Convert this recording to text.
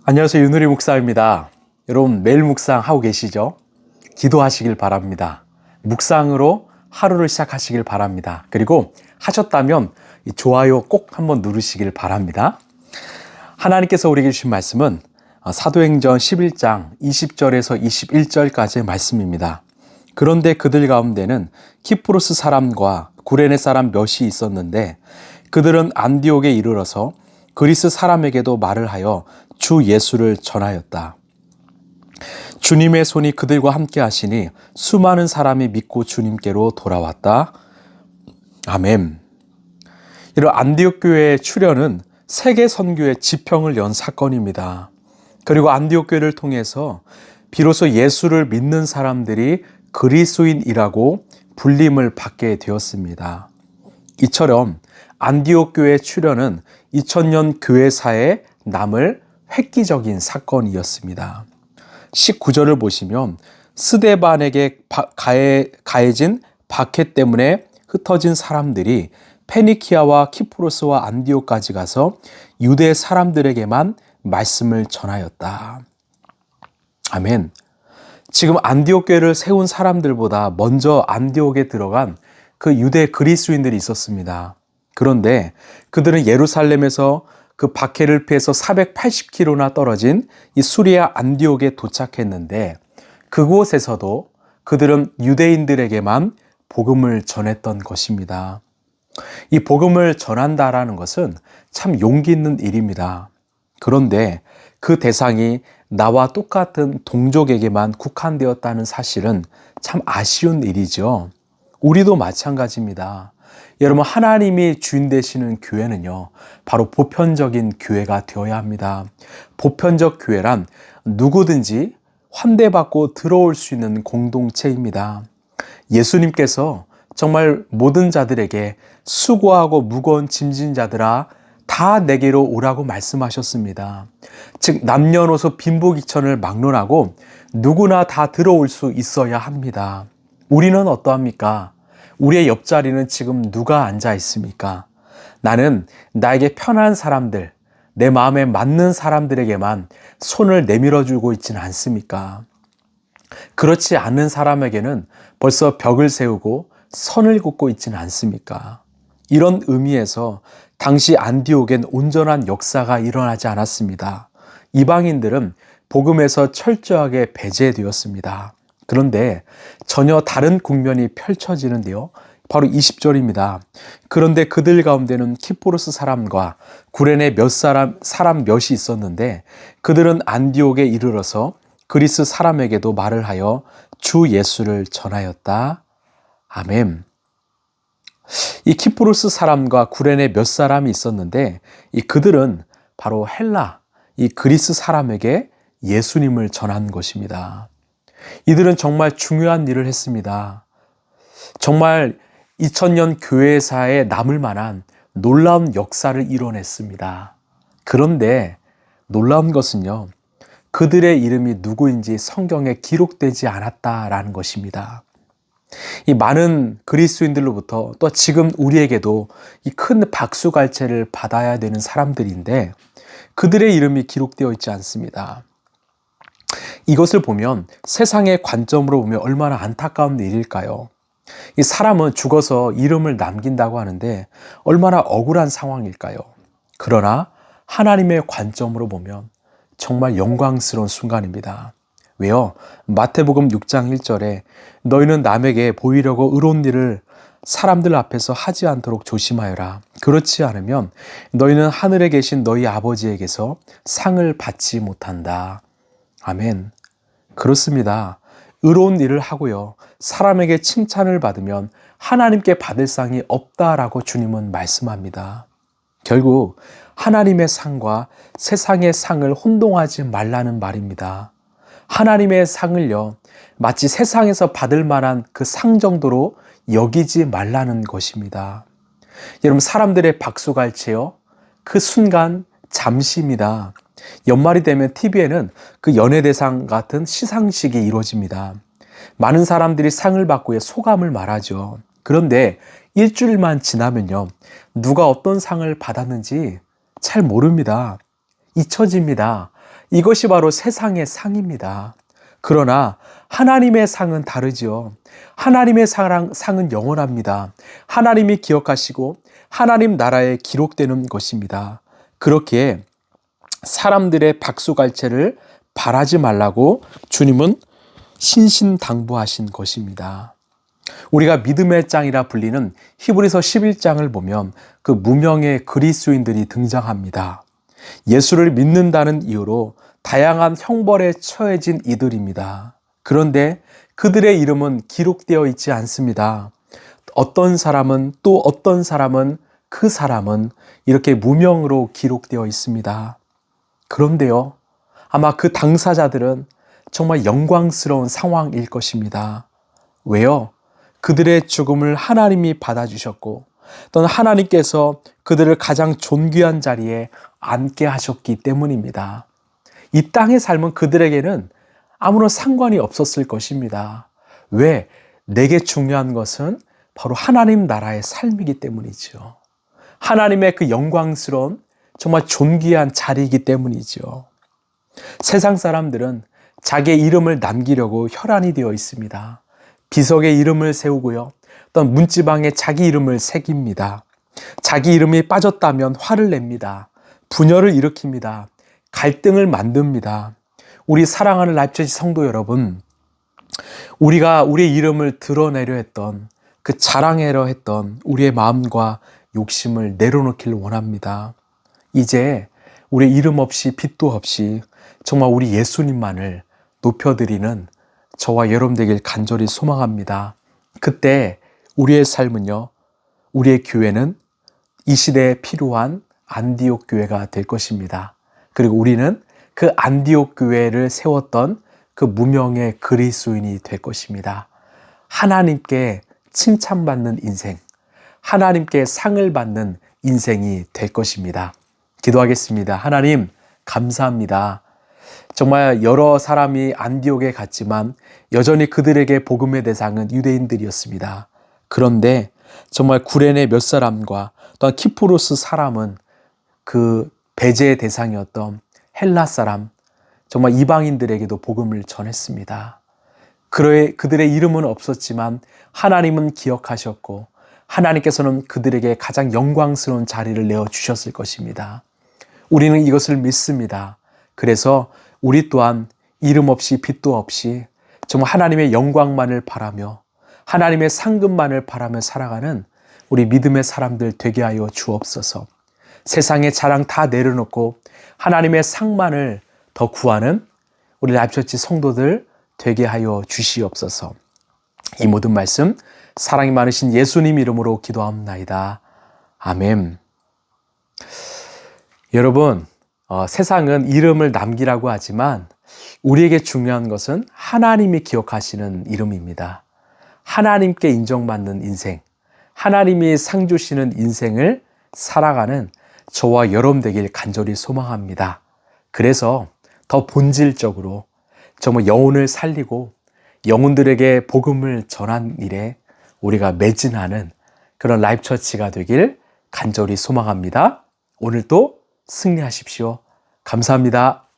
안녕하세요. 윤우리 목사입니다. 여러분 매일 묵상하고 계시죠? 기도하시길 바랍니다. 묵상으로 하루를 시작하시길 바랍니다. 그리고 하셨다면 이 좋아요 꼭 한번 누르시길 바랍니다. 하나님께서 우리에게 주신 말씀은 사도행전 11장 20절에서 21절까지의 말씀입니다. 그런데 그들 가운데는 키프로스 사람과 구레네 사람 몇이 있었는데 그들은 안디옥에 이르러서 그리스 사람에게도 말을 하여 주 예수를 전하였다. 주님의 손이 그들과 함께 하시니 수많은 사람이 믿고 주님께로 돌아왔다. 아멘. 이런 안디옥 교회의 출현은 세계 선교의 지평을 연 사건입니다. 그리고 안디옥 교회를 통해서 비로소 예수를 믿는 사람들이 그리스도인이라고 불림을 받게 되었습니다. 이처럼 안디옥 교회의 출현은 2000년 교회사에 남을 획기적인 사건이었습니다. 19절을 보시면 스데반에게 가해진 박해 때문에 흩어진 사람들이 페니키아와 키프로스와 안디옥까지 가서 유대 사람들에게만 말씀을 전하였다. 아멘. 지금 안디옥 교회를 세운 사람들보다 먼저 안디옥에 들어간 그 유대 그리스도인들이 있었습니다. 그런데 그들은 예루살렘에서 그 박해를 피해서 480km나 떨어진 이 수리아 안디옥에 도착했는데 그곳에서도 그들은 유대인들에게만 복음을 전했던 것입니다. 이 복음을 전한다라는 것은 참 용기 있는 일입니다. 그런데 그 대상이 나와 똑같은 동족에게만 국한되었다는 사실은 참 아쉬운 일이죠. 우리도 마찬가지입니다. 여러분, 하나님이 주인 되시는 교회는요, 바로 보편적인 교회가 되어야 합니다. 보편적 교회란 누구든지 환대받고 들어올 수 있는 공동체입니다. 예수님께서 정말 모든 자들에게 수고하고 무거운 짐진 자들아 다 내게로 오라고 말씀하셨습니다. 즉 남녀노소 빈부귀천을 막론하고 누구나 다 들어올 수 있어야 합니다. 우리는 어떠합니까? 우리의 옆자리는 지금 누가 앉아 있습니까? 나는 나에게 편한 사람들, 내 마음에 맞는 사람들에게만 손을 내밀어 주고 있지는 않습니까? 그렇지 않은 사람에게는 벌써 벽을 세우고 선을 긋고 있지는 않습니까? 이런 의미에서 당시 안디옥엔 온전한 역사가 일어나지 않았습니다. 이방인들은 복음에서 철저하게 배제되었습니다. 그런데 전혀 다른 국면이 펼쳐지는데요. 바로 20절입니다. 그런데 그들 가운데는 키프로스 사람과 구레네 사람 몇이 있었는데 그들은 안디옥에 이르러서 그리스 사람에게도 말을 하여 주 예수를 전하였다. 아멘. 이 키프로스 사람과 구레네 몇 사람이 있었는데 그들은 바로 헬라, 이 그리스 사람에게 예수님을 전한 것입니다. 이들은 정말 중요한 일을 했습니다. 정말 2000년 교회사에 남을 만한 놀라운 역사를 이뤄냈습니다. 그런데 놀라운 것은요, 그들의 이름이 누구인지 성경에 기록되지 않았다라는 것입니다. 이 많은 그리스도인들로부터 또 지금 우리에게도 이 큰 박수갈채를 받아야 되는 사람들인데 그들의 이름이 기록되어 있지 않습니다. 이것을 보면 세상의 관점으로 보면 얼마나 안타까운 일일까요? 이 사람은 죽어서 이름을 남긴다고 하는데 얼마나 억울한 상황일까요? 그러나 하나님의 관점으로 보면 정말 영광스러운 순간입니다. 왜요? 마태복음 6장 1절에 너희는 남에게 보이려고 의로운 일을 사람들 앞에서 하지 않도록 조심하여라. 그렇지 않으면 너희는 하늘에 계신 너희 아버지에게서 상을 받지 못한다. 아멘. 그렇습니다. 의로운 일을 하고요, 사람에게 칭찬을 받으면 하나님께 받을 상이 없다라고 주님은 말씀합니다. 결국 하나님의 상과 세상의 상을 혼동하지 말라는 말입니다. 하나님의 상을요, 마치 세상에서 받을 만한 그 상 정도로 여기지 말라는 것입니다. 여러분, 사람들의 박수갈채요, 그 순간 잠시입니다. 연말이 되면 TV에는 그 연예대상 같은 시상식이 이루어집니다. 많은 사람들이 상을 받고 소감을 말하죠. 그런데 일주일만 지나면요, 누가 어떤 상을 받았는지 잘 모릅니다. 잊혀집니다. 이것이 바로 세상의 상입니다. 그러나 하나님의 상은 다르죠. 하나님의 상은 영원합니다. 하나님이 기억하시고 하나님 나라에 기록되는 것입니다. 그렇게 사람들의 박수갈채를 바라지 말라고 주님은 신신당부하신 것입니다. 우리가 믿음의 장이라 불리는 히브리서 11장을 보면 그 무명의 그리스도인들이 등장합니다. 예수를 믿는다는 이유로 다양한 형벌에 처해진 이들입니다. 그런데 그들의 이름은 기록되어 있지 않습니다. 어떤 사람은 또 어떤 사람은 그 사람은 이렇게 무명으로 기록되어 있습니다. 그런데요, 아마 그 당사자들은 정말 영광스러운 상황일 것입니다. 왜요? 그들의 죽음을 하나님이 받아주셨고 또는 하나님께서 그들을 가장 존귀한 자리에 앉게 하셨기 때문입니다. 이 땅의 삶은 그들에게는 아무런 상관이 없었을 것입니다. 왜? 내게 중요한 것은 바로 하나님 나라의 삶이기 때문이죠. 하나님의 그 영광스러운 정말 존귀한 자리이기 때문이죠. 세상 사람들은 자기의 이름을 남기려고 혈안이 되어 있습니다. 비석에 이름을 세우고요. 또는 문지방에 자기 이름을 새깁니다. 자기 이름이 빠졌다면 화를 냅니다. 분열을 일으킵니다. 갈등을 만듭니다. 우리 사랑하는 라이프처치 성도 여러분, 우리가 우리의 이름을 드러내려 했던 그 자랑하려 했던 우리의 마음과 욕심을 내려놓기를 원합니다. 이제 우리 이름 없이 빛도 없이 정말 우리 예수님만을 높여드리는 저와 여러분 되길 간절히 소망합니다. 그때 우리의 삶은요, 우리의 교회는 이 시대에 필요한 안디옥 교회가 될 것입니다. 그리고 우리는 그 안디옥 교회를 세웠던 그 무명의 그리스도인이 될 것입니다. 하나님께 칭찬받는 인생, 하나님께 상을 받는 인생이 될 것입니다. 기도하겠습니다. 하나님, 감사합니다. 정말 여러 사람이 안디옥에 갔지만 여전히 그들에게 복음의 대상은 유대인들이었습니다. 그런데 정말 구레네 몇 사람과 또한 키프로스 사람은 그 배제의 대상이었던 헬라 사람, 정말 이방인들에게도 복음을 전했습니다. 그들의 이름은 없었지만 하나님은 기억하셨고 하나님께서는 그들에게 가장 영광스러운 자리를 내어주셨을 것입니다. 우리는 이것을 믿습니다. 그래서 우리 또한 이름 없이 빛도 없이 정말 하나님의 영광만을 바라며 하나님의 상급만을 바라며 살아가는 우리 믿음의 사람들 되게 하여 주옵소서. 세상의 자랑 다 내려놓고 하나님의 상만을 더 구하는 우리 라이프처치 성도들 되게 하여 주시옵소서. 이 모든 말씀 사랑이 많으신 예수님 이름으로 기도합나이다. 아멘. 여러분, 세상은 이름을 남기라고 하지만 우리에게 중요한 것은 하나님이 기억하시는 이름입니다. 하나님께 인정받는 인생, 하나님이 상 주시는 인생을 살아가는 저와 여러분 되길 간절히 소망합니다. 그래서 더 본질적으로 정말 영혼을 살리고 영혼들에게 복음을 전한 일에 우리가 매진하는 그런 라이프처치가 되길 간절히 소망합니다. 오늘도 승리하십시오. 감사합니다.